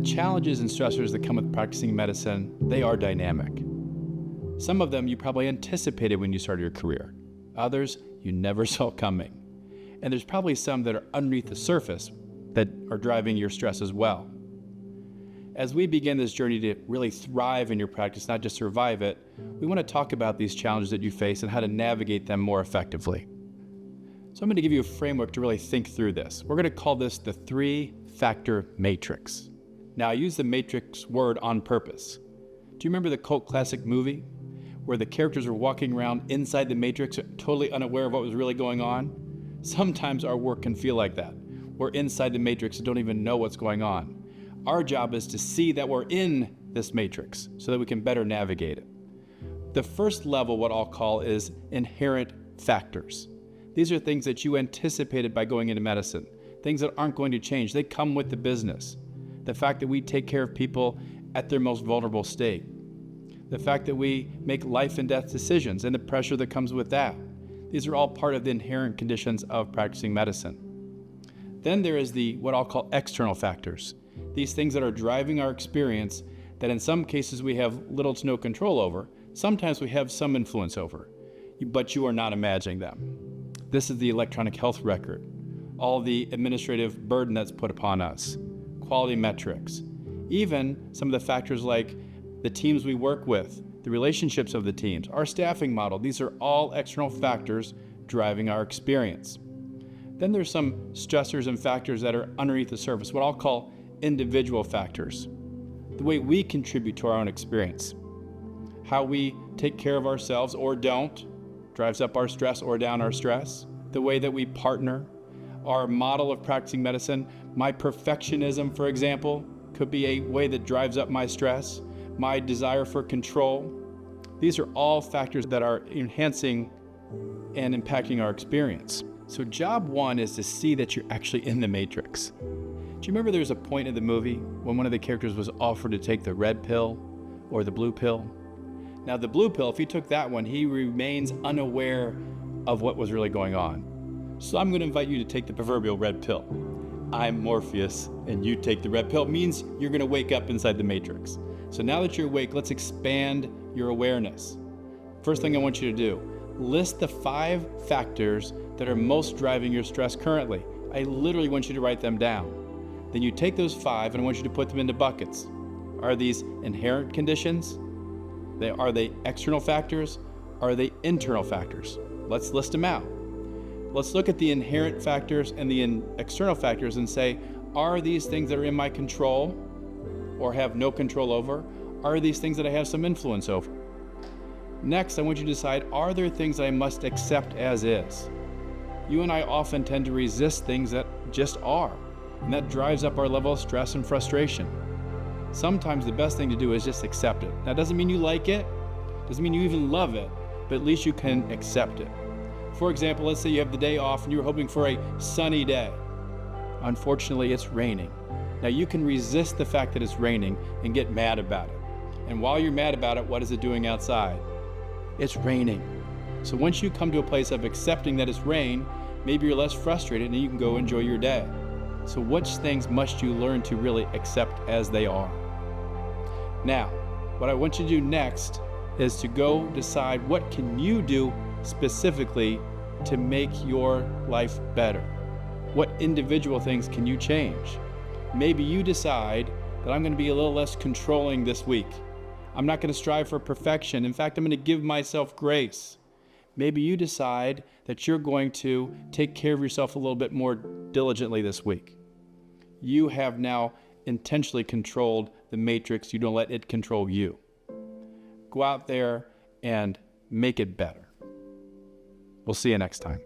The challenges and stressors that come with practicing medicine, they are dynamic. Some of them you probably anticipated when you started your career. Others you never saw coming. And there's probably some that are underneath the surface that are driving your stress as well. As we begin this journey to really thrive in your practice, not just survive it, we want to talk about these challenges that you face and how to navigate them more effectively. So I'm going to give you a framework to really think through this. We're going to call this the 3-factor matrix. Now, I use the matrix word on purpose. Do you remember the cult classic movie where the characters were walking around inside the matrix, totally unaware of what was really going on? Sometimes our work can feel like that. We're inside the matrix and don't even know what's going on. Our job is to see that we're in this matrix so that we can better navigate it. The first level, what I'll call, is inherent factors. These are things that you anticipated by going into medicine, things that aren't going to change. They come with the business. The fact that we take care of people at their most vulnerable state. The fact that we make life and death decisions and the pressure that comes with that. These are all part of the inherent conditions of practicing medicine. Then there is the what I'll call external factors. These things that are driving our experience that in some cases we have little to no control over. Sometimes we have some influence over, but you are not imagining them. This is the electronic health record, all the administrative burden that's put upon us, quality metrics, even some of the factors like the teams we work with, the relationships of the teams, our staffing model. These are all external factors driving our experience. Then there's some stressors and factors that are underneath the surface, what I'll call individual factors. The way we contribute to our own experience. How we take care of ourselves or don't drives up our stress or down our stress. The way that we partner, our model of practicing medicine. My perfectionism, for example, could be a way that drives up my stress. My desire for control. These are all factors that are enhancing and impacting our experience. So job one is to see that you're actually in the matrix. Do you remember there was a point in the movie when one of the characters was offered to take the red pill or the blue pill? Now the blue pill, if he took that one, he remains unaware of what was really going on. So I'm going to invite you to take the proverbial red pill. I'm Morpheus and you take the red pill. It means you're going to wake up inside the matrix. So now that you're awake, let's expand your awareness. First thing I want you to do, list the 5 factors that are most driving your stress currently. I literally want you to write them down. Then you take those 5 and I want you to put them into buckets. Are these inherent conditions? Are they external factors? Are they internal factors? Let's list them out. Let's look at the inherent factors and the external factors and say, are these things that are in my control or have no control over? Are these things that I have some influence over? Next, I want you to decide, are there things that I must accept as is? You and I often tend to resist things that just are, and that drives up our level of stress and frustration. Sometimes the best thing to do is just accept it. That doesn't mean you like it, doesn't mean you even love it, but at least you can accept it. For example, let's say you have the day off and you were hoping for a sunny day. Unfortunately, it's raining. Now you can resist the fact that it's raining and get mad about it. And while you're mad about it, what is it doing outside? It's raining. So once you come to a place of accepting that it's rain, maybe you're less frustrated and you can go enjoy your day. So which things must you learn to really accept as they are? Now, what I want you to do next is to go decide what can you do specifically to make your life better. What individual things can you change? Maybe you decide that I'm going to be a little less controlling this week. I'm not going to strive for perfection. In fact, I'm going to give myself grace. Maybe you decide that you're going to take care of yourself a little bit more diligently this week. You have now intentionally controlled the matrix. You don't let it control you. Go out there and make it better. We'll see you next time.